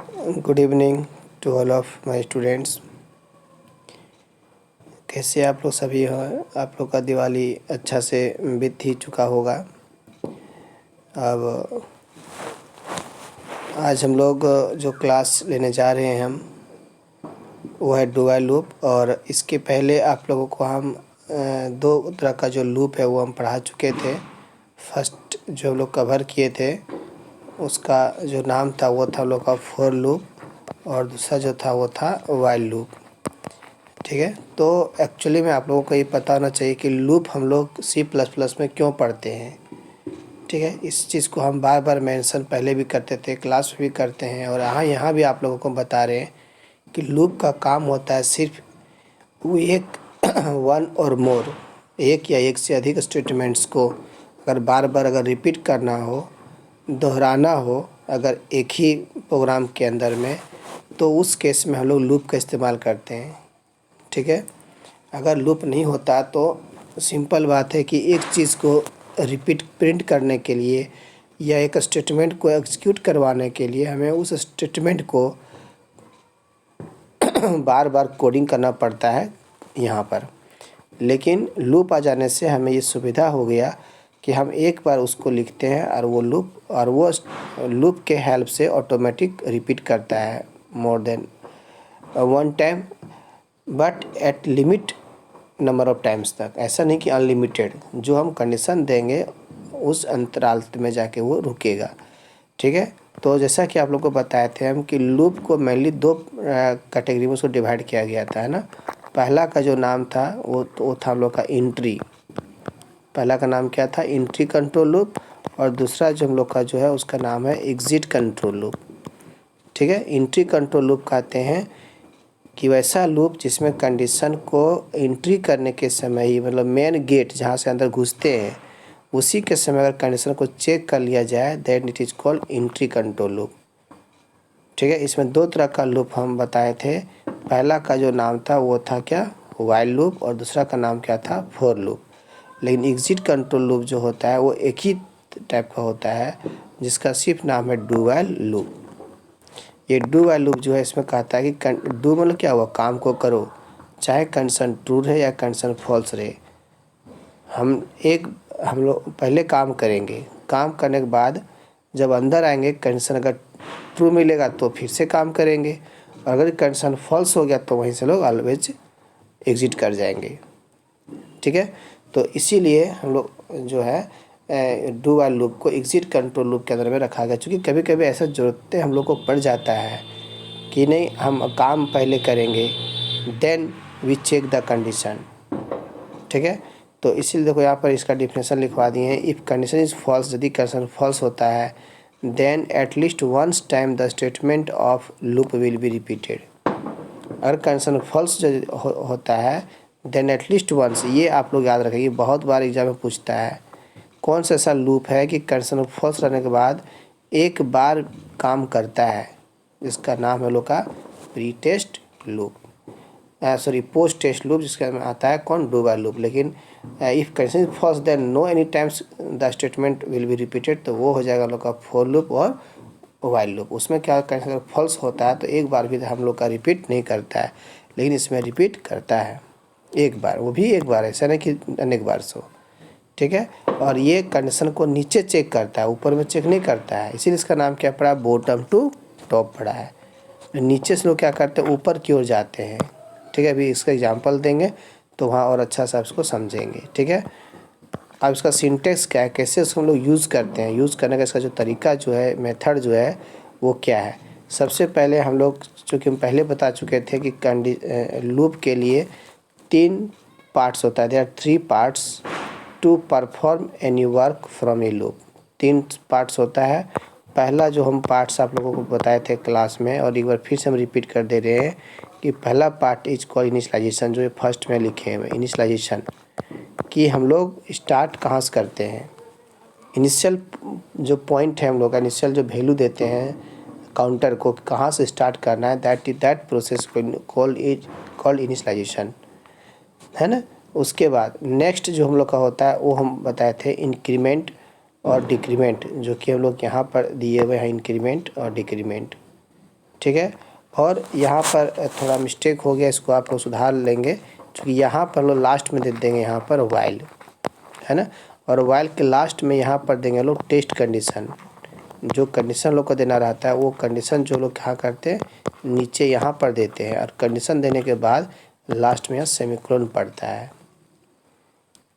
Good evening to all of my students. कैसे आप लोग सभी हो? आप लोग का दिवाली अच्छा से बीत ही चुका होगा। अब आज हम लोग जो क्लास लेने जा रहे हैं वो है डू व्हाइल लूप। और इसके पहले आप लोगों को हम दो तरह का जो लूप है वो हम पढ़ा चुके थे। फर्स्ट जो हम लोग कवर किए थे उसका जो नाम था वो था हम लोग का फॉर लूप, और दूसरा जो था वो था व्हाइल लूप। ठीक है, तो एक्चुअली में आप लोगों को ये पता होना चाहिए कि लूप हम लोग C++ में क्यों पढ़ते हैं। ठीक है, इस चीज़ को हम बार बार मेंशन पहले भी करते थे, क्लास में भी करते हैं, और यहाँ भी आप लोगों को बता रहे हैं कि लूप का काम होता है सिर्फ वो एक वन और मोर, एक या एक से अधिक स्टेटमेंट्स को अगर बार बार अगर रिपीट करना हो, दोहराना हो अगर एक ही प्रोग्राम के अंदर में, तो उस केस में हम लोग लूप का इस्तेमाल करते हैं। ठीक है, अगर लूप नहीं होता तो सिंपल बात है कि एक चीज़ को रिपीट प्रिंट करने के लिए या एक स्टेटमेंट को एग्जीक्यूट करवाने के लिए हमें उस स्टेटमेंट को बार बार कोडिंग करना पड़ता है यहाँ पर। लेकिन लूप आ जाने से हमें ये सुविधा हो गया कि हम एक बार उसको लिखते हैं और वो लूप के हेल्प से ऑटोमेटिक रिपीट करता है more than one time, but at limit number of times तक। ऐसा नहीं कि अनलिमिटेड, जो हम कंडीशन देंगे उस अंतराल में जाके वो रुकेगा। ठीक है, तो जैसा कि आप लोग को बताए थे हम कि लूप को मेनली दो कैटेगरी में उसको डिवाइड किया गया था, है ना। पहला का जो नाम था वो था हम लोग का इंट्री। पहला का नाम क्या था? Entry control loop. और दूसरा जो हम लोग का जो है उसका नाम है एग्जिट कंट्रोल लूप। ठीक है, इंट्री कंट्रोल लूप कहते हैं कि वैसा लूप जिसमें कंडीशन को एंट्री करने के समय ही, मतलब मेन गेट जहाँ से अंदर घुसते हैं उसी के समय अगर कंडीशन को चेक कर लिया जाए that it is called entry control loop. ठीक है, इसमें दो तरह का लूप हम बताए थे। पहला का जो नाम था वो था क्या? While loop. और दूसरा का नाम क्या था? For loop. लेकिन एग्जिट कंट्रोल लूप जो होता है वो एक ही टाइप का होता है जिसका सिर्फ नाम है डू व्हाइल लूप। ये डू व्हाइल लूप जो है इसमें कहता है कि डू मतलब क्या हुआ? काम को करो, चाहे कंडीशन ट्रू रहे या कंडीशन फॉल्स रहे। हम लोग पहले काम करेंगे, काम करने के बाद जब अंदर आएंगे कंडीशन अगर ट्रू मिलेगा तो फिर से काम करेंगे, और अगर कंडीशन फॉल्स हो गया तो वहीं से लोग ऑलवेज एग्जिट कर जाएंगे। ठीक है, तो इसीलिए हम लोग जो है डू व्हाइल लूप को एग्जिट कंट्रोल लूप के अंदर में रखा गया, क्योंकि कभी कभी ऐसा ज़रूरतें हम लोग को पड़ जाता है कि नहीं हम काम पहले करेंगे then we check the condition. ठीक है, तो इसीलिए देखो यहाँ पर इसका डिफिनेशन लिखवा दिए हैं। इफ़ कंडीशन इज़ फॉल्स, यदि कंडीशन फॉल्स होता है then at least once time the statement of loop will be repeated. अगर कंडीशन फॉल्स होता है देन एटलीस्ट वंस, ये आप लोग याद रखेंगे, बहुत बार एग्जाम में पूछता है कौन सा ऐसा लूप है कि कंडीशन फॉल्स रहने के बाद एक बार काम करता है, जिसका नाम है लोग का pre test loop, post test loop, जिसका आता है कौन? Do while loop. लेकिन if condition is false then no any times the statement will be repeated, तो वो हो जाएगा लोग का फॉर लूप और व्हाइल लूप। उसमें क्या कंडीशन अगर फॉल्स होता है तो एक बार भी हम लोग का रिपीट नहीं करता है, लेकिन इसमें रिपीट करता है एक बार, वो भी एक बार, ऐसा नहीं कि अनेक बार सो। ठीक है, और ये कंडीशन को नीचे चेक करता है, ऊपर में चेक नहीं करता है, इसीलिए इसका नाम क्या पड़ा? बॉटम टू टॉप पड़ा है। नीचे से लोग क्या करते हैं? ऊपर की ओर जाते हैं। ठीक है, अभी इसका एग्जांपल देंगे तो वहाँ और अच्छा सा इसको समझेंगे। ठीक है, अब इसका सिंटेक्स क्या है, कैसे इसको हम लोग यूज़ करते हैं, यूज़ करने का इसका जो तरीका जो है, मेथड जो है वो क्या है। सबसे पहले हम लोग, चूँकि हम पहले बता चुके थे कि लूप के लिए 3 पार्ट्स होता है, there are 3 parts to perform any work from a loop. 3 parts होता है। पहला जो हम पार्ट्स आप लोगों को बताए थे क्लास में, और एक बार फिर से हम रिपीट कर दे रहे हैं कि पहला पार्ट इज कॉल्ड इनिशियलाइजेशन, जो ये फर्स्ट में लिखे हुए इनिशियलाइजेशन, कि हम लोग स्टार्ट कहाँ से करते हैं। इनिशियल जो पॉइंट है हम लोग का, इनिशियल जो वैल्यू देते हैं काउंटर को, कहाँ से स्टार्ट करना है, दैट प्रोसेस कॉल्ड इनिशियलाइजेशन, है ना। उसके बाद नेक्स्ट जो हम लोग का होता है वो हम बताए थे इंक्रीमेंट और डिक्रीमेंट, जो कि हम लोग यहाँ पर दिए हुए हैं इंक्रीमेंट और डिक्रीमेंट। ठीक है। और यहाँ पर थोड़ा मिस्टेक हो गया, इसको आप लोग सुधार लेंगे, क्योंकि यहाँ पर लोग लास्ट में दे देंगे यहाँ पर वाइल, है ना। और वाइल के लास्ट में यहाँ पर देंगे लोग टेस्ट कंडीशन। जो कंडीशन लोग को देना रहता है वो कंडीशन जो लोग क्या करते हैं नीचे यहाँ पर देते हैं, और कंडीशन देने के बाद लास्ट में यहाँ सेमीकोलन पड़ता है।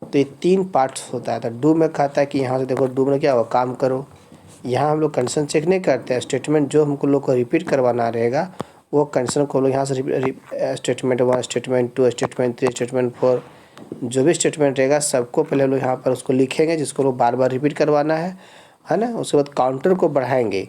तो ये 3 पार्ट्स होता है। तो डू में कहता है कि यहाँ से देखो डू में क्या होगा, काम करो। यहाँ हम लोग कंडीशन चेक नहीं करते हैं, स्टेटमेंट जो हमको लोग को रिपीट करवाना रहेगा वो कंडीशन को लोग यहाँ से स्टेटमेंट 1, स्टेटमेंट 2, स्टेटमेंट 3, स्टेटमेंट 4, जो भी स्टेटमेंट रहेगा सबको पहले लोग यहाँ पर उसको लिखेंगे, जिसको लोग बार बार रिपीट करवाना है ना। उसके बाद काउंटर को बढ़ाएंगे।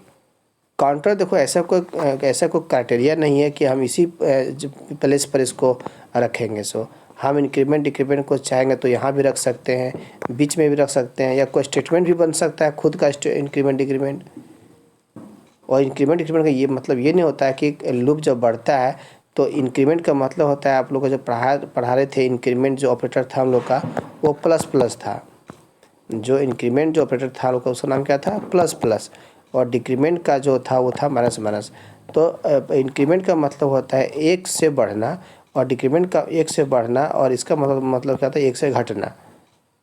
काउंटर देखो ऐसा कोई क्राइटेरिया नहीं है कि हम इसी प्लेस पर इसको रखेंगे। सो हम इंक्रीमेंट डिक्रीमेंट को चाहेंगे तो यहाँ भी रख सकते हैं, बीच में भी रख सकते हैं, या कोई स्टेटमेंट भी बन सकता है खुद का इंक्रीमेंट डिक्रीमेंट। और इंक्रीमेंट डिक्रीमेंट का ये मतलब ये नहीं होता है कि लूप जब बढ़ता है तो इंक्रीमेंट का मतलब होता है, आप लोग को जब पढ़ा रहे थे, इंक्रीमेंट जो ऑपरेटर था हम लोग का वो प्लस प्लस था। जो इंक्रीमेंट जो ऑपरेटर था हम लोग का उसका नाम क्या था, प्लस प्लस। और डिक्रीमेंट का जो था वो था माइनस माइनस। तो इंक्रीमेंट का मतलब होता है 1 से बढ़ना, और डिक्रीमेंट का 1 से बढ़ना, और इसका मतलब क्या था, 1 से घटना,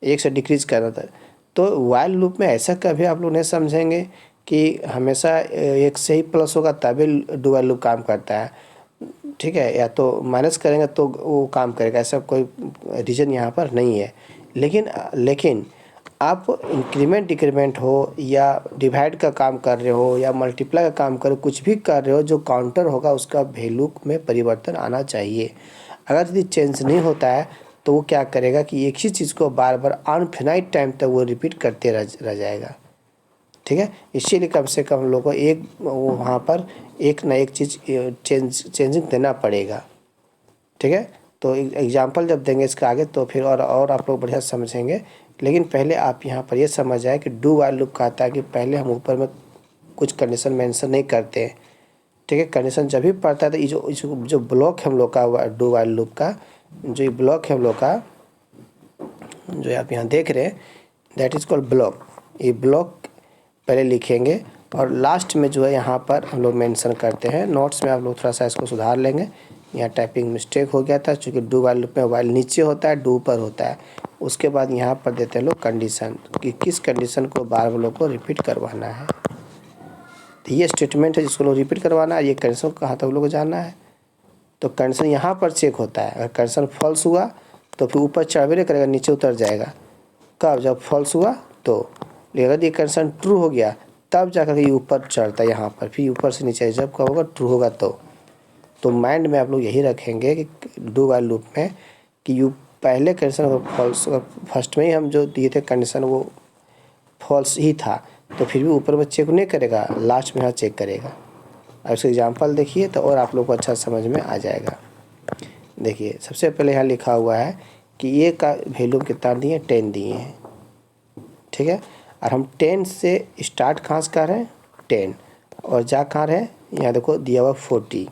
1 से डिक्रीज करना था। तो वाइल लूप में ऐसा कभी आप लोग नहीं समझेंगे कि हमेशा 1 से ही प्लस होगा तभी डू वाइल लूप काम करता है, ठीक है, या तो माइनस करेंगे तो वो काम करेगा, ऐसा कोई रीज़न यहाँ पर नहीं है। लेकिन आप इंक्रीमेंट डिक्रीमेंट हो या डिवाइड का काम कर रहे हो या मल्टीप्लाई का काम कर रहे हो, कुछ भी कर रहे हो, जो काउंटर होगा उसका वैल्यू में परिवर्तन आना चाहिए। अगर यदि चेंज नहीं होता है तो वो क्या करेगा कि एक ही चीज़ को बार बार अनफिनाइट टाइम तक वो रिपीट करते रह जाएगा, ठीक है। इसीलिए कम से कम हम लोग को एक वहाँ पर एक ना एक चीज़ चेंजिंग देना पड़ेगा, ठीक है। तो एग्जाम्पल जब देंगे इसका आगे तो फिर और आप लोग बढ़िया समझेंगे। लेकिन पहले आप यहाँ पर ये समझ आए कि डू वाइल लूप कहता है कि पहले हम ऊपर में कुछ कंडीशन मेंशन नहीं करते हैं, ठीक है। कंडीशन जब भी पड़ता है तो ये जो ब्लॉक है हम लोग का डू वाइल लूप का, जो ये ब्लॉक है हम लोग का, जो आप यहाँ देख रहे हैं, दैट इज़ कॉल्ड ब्लॉक। ये ब्लॉक पहले लिखेंगे और लास्ट में जो है यहाँ पर हम लोग मेंशन करते हैं। नोट्स में आप लोग थोड़ा सा इसको सुधार लेंगे, यहाँ टाइपिंग मिस्टेक हो गया था, चूँकि डू वाइल लूप में वाइल नीचे होता है, डू ऊपर होता है। उसके बाद यहाँ पर देते हैं लोग कंडीशन कि किस कंडीशन को बार बार लोग को रिपीट करवाना है। तो ये स्टेटमेंट है जिसको लोग रिपीट करवाना है, ये कंडीशन कहाँ तक लोग को जानना है। तो कंडीशन यहाँ पर चेक होता है, अगर कंडीशन फॉल्स हुआ तो फिर ऊपर चढ़वे नहीं करेगा, नीचे उतर जाएगा। कब, जब फॉल्स हुआ तो। लेकिन अगर ये कंडीशन ट्रू हो गया तब जाकर ये ऊपर चढ़ता है यहाँ पर, फिर ऊपर से नीचे जब कब होगा, ट्रू होगा तो माइंड में आप लोग यही रखेंगे कि डू वाइल लूप में कि यू पहले कंडीशन फॉल्स, फर्स्ट में ही हम जो दिए थे कंडीशन वो फॉल्स ही था तो फिर भी ऊपर में चेक नहीं करेगा, लास्ट में यहाँ चेक करेगा। अब इसका एग्जांपल देखिए तो और आप लोग को अच्छा समझ में आ जाएगा। देखिए सबसे पहले यहाँ लिखा हुआ है कि ये का वैल्यू कितना दिए, 10 दिए हैं, ठीक है। और हम 10 से स्टार्ट कहाँ से कर रहे हैं, 10, और जा कहाँ रहे हैं, यहाँ देखो दिया हुआ 40,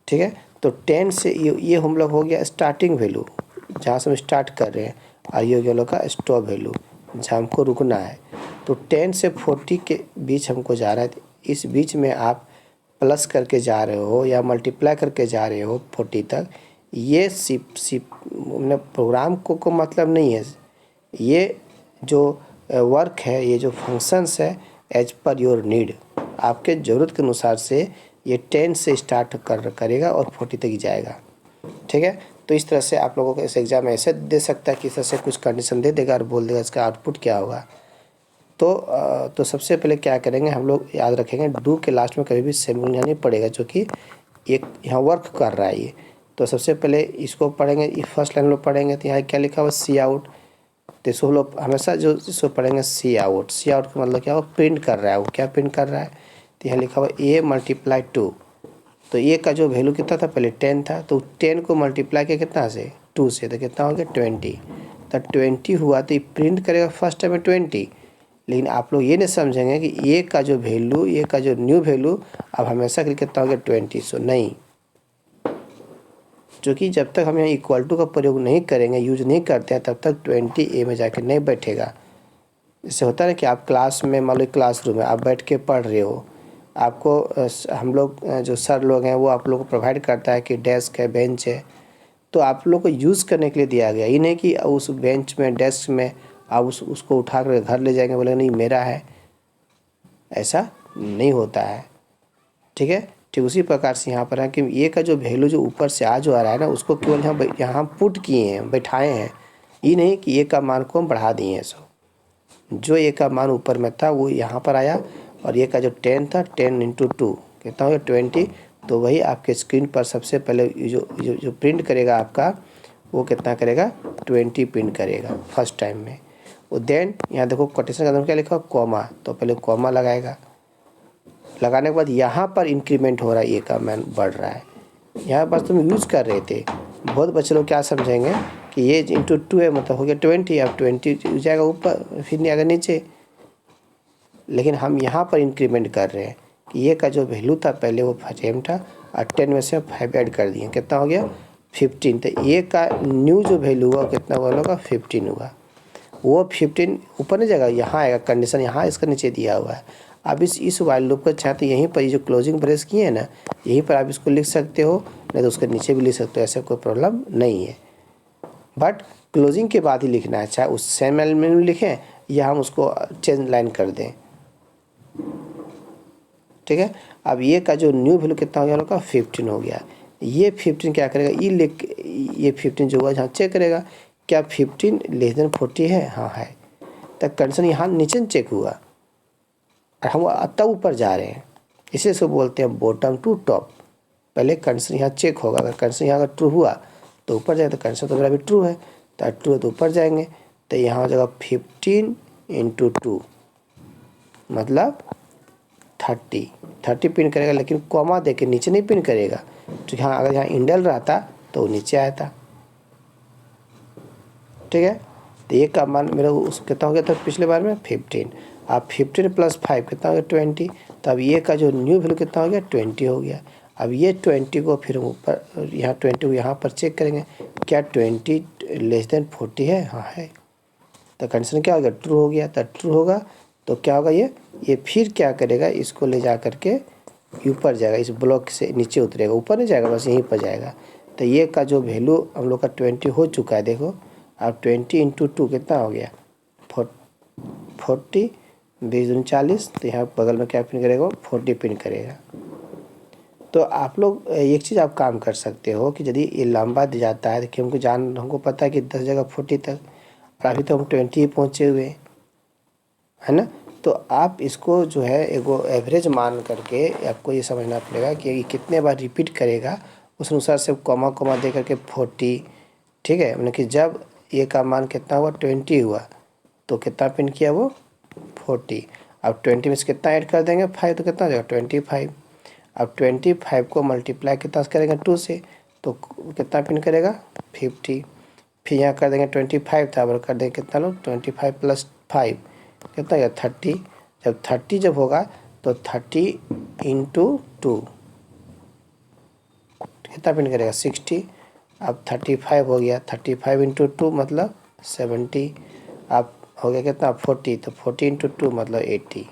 ठीक है। तो 10 से ये हम लोग हो गया स्टार्टिंग वैल्यू जहाँ से हम स्टार्ट कर रहे हैं, और ये हो गया लोग का स्टॉप वैल्यू जहाँ हमको रुकना है। तो 10 से 40 के बीच हमको जा रहा है, इस बीच में आप प्लस करके जा रहे हो या मल्टीप्लाई करके जा रहे हो 40 तक, ये प्रोग्राम को मतलब नहीं है। ये जो वर्क है, ये जो फंक्शंस है, एज पर योर नीड, आपके ज़रूरत के अनुसार से ये 10 से स्टार्ट करेगा और 40 तक ही जाएगा, ठीक है। तो इस तरह से आप लोगों को इस एग्ज़ाम में ऐसे दे सकता है कि इस तरह से कुछ कंडीशन दे देगा और बोल देगा इसका आउटपुट क्या होगा। तो सबसे पहले क्या करेंगे, हम लोग याद रखेंगे डू के लास्ट में कभी भी सेमीकोलन नहीं पड़ेगा, जो कि एक यहाँ वर्क कर रहा है ये। तो सबसे पहले इसको पढ़ेंगे, फर्स्ट लाइन लोग पढ़ेंगे तो यहाँ क्या लिखा हुआ, सी आउट। तो इसको लोग हमेशा जो इसको पढ़ेंगे सी आउट। सी आउट का मतलब क्या, वो प्रिंट कर रहा है, वो क्या प्रिंट कर रहा है, तो यहाँ लिखा हुआ ए मल्टीप्लाई 2। तो ए का जो वैल्यू कितना था, पहले 10 था, तो 10 को मल्टीप्लाई किया कितना से, 2 से, तो कितना हो गया 20। तो 20 हुआ तो ये प्रिंट करेगा फर्स्ट टाइम में 20। लेकिन आप लोग ये नहीं समझेंगे कि ए का जो वैल्यू, ए का जो न्यू वैल्यू अब हमेशा के लिए कितना हो गया 20। सो नहीं, क्योंकि जब तक हम यहाँ इक्वल टू का प्रयोग नहीं करेंगे, यूज नहीं करते हैं, तब तक 20 ए में जाके नहीं बैठेगा। इससे होता है कि आप क्लास में, मान लो क्लासरूम में आप बैठ के पढ़ रहे हो आपको हम लोग जो सर लोग हैं वो आप लोग को प्रोवाइड करता है कि डेस्क है, बेंच है, तो आप लोग को यूज़ करने के लिए दिया गया। ये नहीं कि उस बेंच में, डेस्क में आप उसको उठा कर घर ले जाएंगे, बोलेंगे नहीं मेरा है, ऐसा नहीं होता है। ठीक है, ठीक उसी प्रकार से यहाँ पर है कि ये का जो वैल्यू जो ऊपर से आ जो आ रहा है ना, उसको केवल यहाँ पुट किए हैं, बैठाए हैं। ये नहीं कि ये का मान को हम बढ़ा दिए हैं। सो जो ये का मान ऊपर में था वो यहाँ पर आया, और ये का जो 10 था, 10 इंटू 2 कितना हो गया 20। तो वही आपके स्क्रीन पर सबसे पहले जो प्रिंट करेगा आपका, वो कितना करेगा 20 प्रिंट करेगा फर्स्ट टाइम में। वो देन यहाँ देखो कोटेशन के अंदर क्या लिखा, कॉमा, तो पहले कॉमा लगाएगा। लगाने के बाद यहाँ पर इंक्रीमेंट हो रहा है, ये का मान बढ़ रहा है। यहाँ पर तुम यूज़ कर रहे थे, बहुत बच्चे लोग क्या समझेंगे कि ये इंटू 2 है मतलब हो गया 20, अब 20 जाएगा ऊपर, फिर नहीं आएगा नीचे। लेकिन हम यहाँ पर इंक्रीमेंट कर रहे हैं कि ये का जो वैल्यू था पहले वो 5 था, और 10 में से 5 ऐड कर दिए, कितना हो गया 15। तो ये का न्यू जो वैल्यू हुआ कितना होगा 15 हुआ। वो 15 ऊपर नहीं जाएगा, यहाँ आएगा, कंडीशन यहाँ इसका नीचे दिया हुआ है। अब इस वाइल लूप को चाहते यहीं पर, ये जो क्लोजिंग ब्रेस किए हैं ना, यहीं पर आप इसको लिख सकते हो, नहीं तो उसके नीचे भी लिख सकते हो, ऐसा कोई प्रॉब्लम नहीं है। बट क्लोजिंग के बाद ही लिखना है, चाहे उस सेम एलिमेंट में लिखें या हम उसको चेंज लाइन कर दें। ठीक है, अब ये का जो न्यू वैल्यू कितना हो गया लोग का 15 हो गया। ये 15 क्या करेगा, ये 15 जो हुआ यहाँ चेक करेगा क्या 15 लेस देन 40 है, हाँ है। तो कंडीशन यहाँ नीचे चेक हुआ और हम तब ऊपर जा रहे हैं, इसे से बोलते हैं बॉटम टू टॉप। पहले कंडीशन यहाँ चेक होगा, अगर कंडीशन यहाँ अगर ट्रू हुआ तो ऊपर जाए, तो कंडीशन तो मेरा भी ट्रू है, तो ट्रू है तो ऊपर जाएंगे। तो यहाँ हो जाएगा 15 इंटू 2 मतलब 30 पिन करेगा, लेकिन कॉमा दे के नीचे नहीं पिन करेगा। तो हाँ, अगर यहाँ इंडल रहता तो वो नीचे आया था। ठीक है, तो ये का मान मेरा उस कितना हो गया था पिछले बार में 15। अब 15 प्लस 5 कितना हो गया 20। तो अब ये का जो न्यू वैल्यू कितना हो गया 20 हो गया। अब ये 20 को फिर ऊपर यहाँ 20 को यहाँ पर चेक करेंगे, क्या 20 लेस देन 40 है, हाँ है। तो कंडीशन क्या हो गया ट्रू हो गया। तो ट्रू होगा तो क्या होगा, ये फिर क्या करेगा, इसको ले जा करके ऊपर जाएगा, इस ब्लॉक से नीचे उतरेगा, ऊपर नहीं जाएगा, बस यहीं पर जाएगा। तो ये का जो वैल्यू हम लोग का 20 हो चुका है, देखो अब 20 इंटू 2 कितना हो गया 40, 20 दूनी 40। तो यहाँ बगल में क्या पिन करेगा 40 पिन करेगा। तो आप लोग एक चीज़ आप काम कर सकते हो कि यदि ये लंबा दिया जाता है, देखिए हमको पता है कि 10 जगह 40 तक, और अभी तो हम 20 ही पहुँचे हुए है ना। तो आप इसको जो है एगो एवरेज मान करके आपको ये समझना पड़ेगा कि ये कितने बार रिपीट करेगा, उस अनुसार से कॉमा कॉमा दे करके 40। ठीक है, मतलब कि जब ये का मान कितना हुआ 20 हुआ तो कितना पिन किया वो 40। अब 20 में से कितना ऐड कर देंगे 5, तो कितना हो जाएगा 25। अब 25 को मल्टीप्लाई कितना करेंगे 2 से, तो कितना पिन करेगा 50। फिर यहाँ कर देंगे 25 था, अब कर देंगे कितना लोग 25 प्लस 5 कितना होगा 30। जब 30 जब होगा तो 30 इंटू 2 कितना पिन करेगा 60। अब 35 हो गया, 35 इंटू 2 मतलब 70। अब हो गया कितना 40, तो 40 इंटू 2 मतलब 80।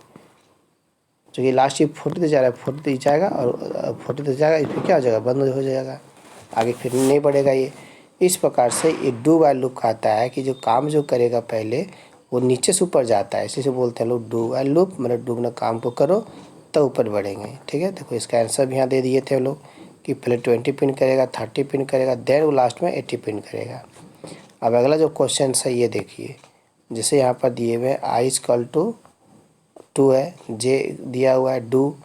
जो कि लास्ट 40 तक जा रहा है, 40 तक जाएगा, और 40 तक जाएगा, फिर क्या हो जाएगा बंद हो जाएगा, आगे फिर नहीं बढ़ेगा ये। इस प्रकार से ये डू वाइल लूप कहता है कि जो काम जो करेगा पहले वो नीचे से ऊपर जाता है, इसी से बोलते हैं लोग डू वाइल लूप, मतलब डू ना काम को करो तो ऊपर बढ़ेंगे। ठीक है, देखो इसका आंसर भी यहाँ दे दिए थे लोग कि पहले 20 पिन करेगा, 30 पिन करेगा, देन वो लास्ट में 80 पिन करेगा। अब अगला जो क्वेश्चन है ये देखिए, जैसे यहाँ पर दिए हुए आई इक्वल टू 2 है, जे दिया हुआ है डू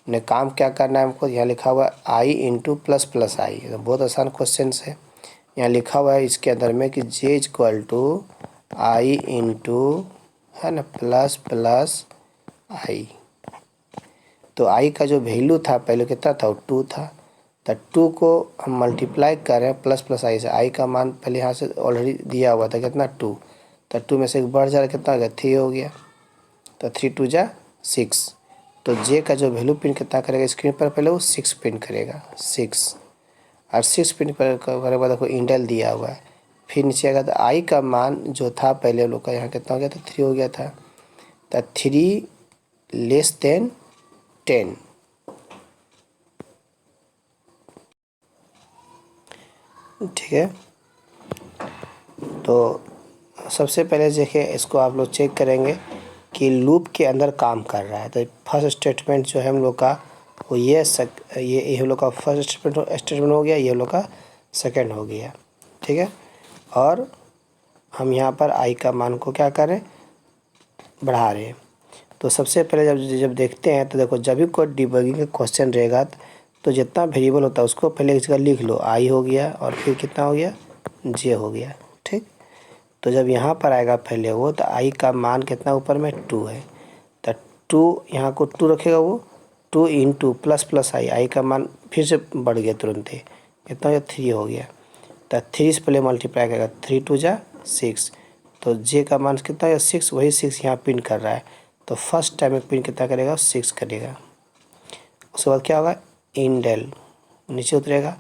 ने काम क्या करना है हमको, यहाँ लिखा हुआ है आई इंटू प्लस प्लस आई। तो बहुत आसान क्वेश्चन है, यहाँ लिखा हुआ है इसके अंदर में कि J equal to I into है ना प्लस प्लस आई। तो आई का जो वैल्यू था पहले कितना था वो 2 था, तो 2 को हम मल्टीप्लाई कर रहे हैं प्लस प्लस आई से। आई का मान पहले यहाँ से ऑलरेडी दिया हुआ था कितना 2, तो 2 में से एक बढ़ जा रहा कितना हो गया 3 हो गया, तो 3 2 जा 6। तो जे का जो वैल्यू पिन कितना करेगा स्क्रीन पर, पहले वो 6 पिन करेगा 6, और 6 पिन करने के बाद देखो इंडल दिया हुआ है। फिर नीचे आएगा तो आई का मान जो था पहले लोग का यहाँ कितना हो गया था 3 हो गया था, तो 3 लेस देन 10 ठीक है। तो सबसे पहले देखिए इसको आप लोग चेक करेंगे कि लूप के अंदर काम कर रहा है। तो फर्स्ट स्टेटमेंट जो है हम लोग का वो ये हम लोग का फर्स्ट स्टेटमेंट हो गया, ये हम लोग का सेकंड हो गया। ठीक है। और हम यहाँ पर आई का मान को क्या करें, बढ़ा रहे हैं। तो सबसे पहले जब देखते हैं तो देखो, जब भी कोई डिबगिंग का क्वेश्चन रहेगा तो जितना वेरिएबल होता है उसको पहले एक जगह लिख लो, आई हो गया और फिर कितना हो गया, जे हो गया। ठीक। तो जब यहाँ पर आएगा पहले वो, तो आई का मान कितना ऊपर में 2 है, तो 2 यहाँ को 2 रखेगा, वो 2 इंटू प्लस आई का मान फिर से बढ़ गया तुरंत ही, कितना हो गया, 3 हो गया। तो 3 से पहले मल्टीप्लाई करेगा, 3 2 जा 6, तो जे का मान कितना है, 6, वही 6 यहाँ पिन कर रहा है। तो फर्स्ट टाइम में पिन कितना करेगा, 6 करेगा। उसके बाद क्या होगा, इंडेल नीचे उतरेगा।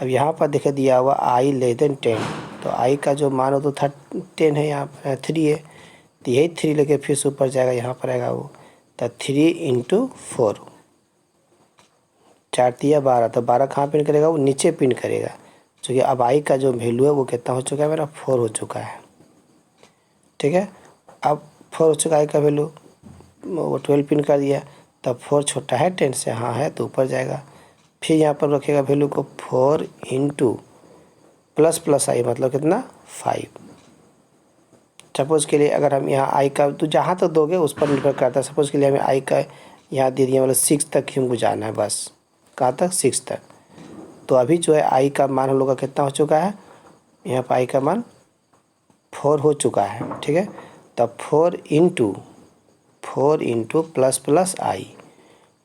अब यहाँ पर देखिए दिया हुआ आई लेस देन 10, तो आई का जो मान हो तो 10 है, यहाँ पर 3 है, तो यही 3 लेके फिर से ऊपर जाएगा, यहाँ पर आएगा वो, तो 3 इंटू 4, 4 दिया 12, तो 12 कहाँ पिन करेगा, वो नीचे पिन करेगा, क्योंकि अब आई का जो वैल्यू है वो कितना हो चुका है, मेरा 4 हो चुका है। ठीक है। अब 4 हो चुका है का वैल्यू, वो 12 पिन कर दिया, तब 4 छोटा है 10 से, हाँ है, तो ऊपर जाएगा। फिर यहाँ पर रखेगा वैल्यू को 4 इंटू प्लस आई, मतलब कितना, 5। सपोज़ के लिए अगर हम यहाँ आई का, तो जहाँ तक दोगे उस पर निर्भर करता है। सपोज़ के लिए हमें आई का यहाँ दे दिया, मतलब 6 तक ही हमको जाना है बस, कहाँ तक, 6 तक। तो अभी जो है आई का मान हम लोग का कितना हो चुका है, यहाँ पर आई का मान 4 हो चुका है। ठीक है। तब 4 इंटू प्लस आई,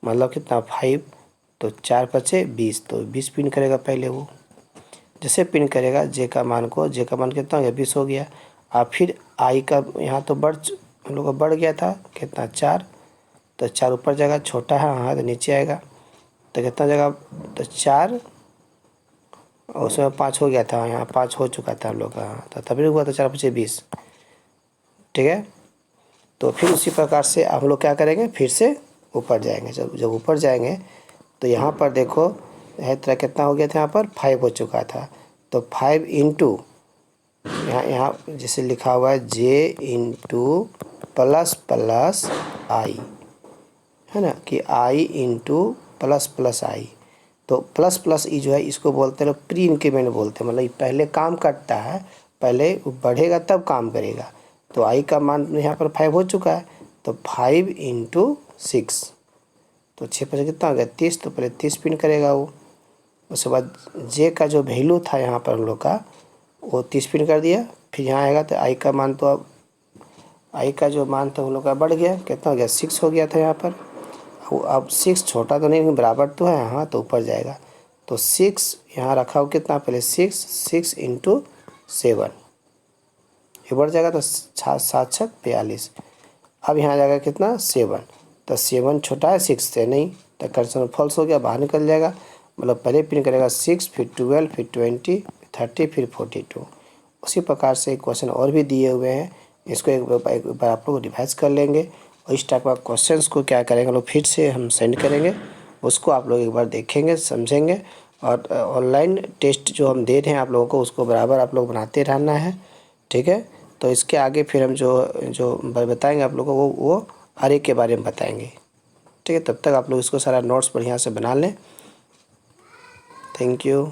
मतलब कितना, 5, तो 4 बचे 20, तो 20 पिन करेगा पहले वो। जैसे पिन करेगा जे का मान को, जे का मान कितना हो गया, 20 हो गया। और फिर आई का यहाँ तो हम लोग का बढ़ गया था कितना, 4, तो 4 ऊपर जाएगा, छोटा है हाँ, तो नीचे आएगा, तो कितना जगह, तो 4, और उसमें 5 हो गया था, यहाँ 5 हो चुका था हम लोग का, हाँ, तो तभी हुआ था 4 बचे 20। ठीक है। तो फिर उसी प्रकार से हम लोग क्या करेंगे, फिर से ऊपर जाएंगे। जब ऊपर जाएंगे तो यहाँ पर देखो है तरह कितना हो गया था, यहाँ पर 5 हो चुका था, तो 5 इंटू यहाँ जैसे लिखा हुआ है जे इंटू प्लस आई, है ना, कि आई इंटू प्लस आई। तो प्लस ई जो है इसको बोलते हैं प्री इंक्रीमेंट बोलते हैं, मतलब पहले काम करता है, पहले बढ़ेगा तब काम करेगा। तो आई का मान यहाँ पर 5 हो चुका है, तो 5 इंटू 6, तो 6 पर कितना हो गया, 30, तो पहले 30 पिन करेगा वो। उसके बाद जे का जो वैल्यू था यहाँ पर हम लोग का, वो 30 पिन कर दिया। फिर यहाँ आएगा तो आई का मान, तो अब आई का जो मान था हम लोग का बढ़ गया, कितना हो गया, 6 हो गया था यहाँ पर। अब 6 छोटा तो नहीं, बराबर तो है, हाँ, तो ऊपर जाएगा। तो 6 यहाँ रखा हो कितना, पहले 6 इंटू 7, ये बढ़ जाएगा, तो 7 6 42। अब यहाँ जाएगा कितना, 7, तो 7 छोटा है 6 से, नहीं, तो कंडीशन फॉल्स हो गया, बाहर निकल जाएगा। मतलब पहले पिन करेगा 6, फिर 12, फिर 20, 30, फिर 42। उसी प्रकार से क्वेश्चन और भी दिए हुए हैं, इसको एक बार आप लोग रिवाइज कर लेंगे, और इस टाइप का क्वेश्चंस को क्या करेंगे लोग, फिर से हम सेंड करेंगे, उसको आप लोग एक बार देखेंगे, समझेंगे। और ऑनलाइन टेस्ट जो हम दे रहे हैं आप लोगों को, उसको बराबर आप लोग बनाते रहना है। ठीक है। तो इसके आगे फिर हम जो बताएंगे आप लोगों को, वो अरे के बारे में बताएंगे। ठीक है। तब तक आप लोग इसको सारा नोट्स बढ़िया से बना लें। Thank you.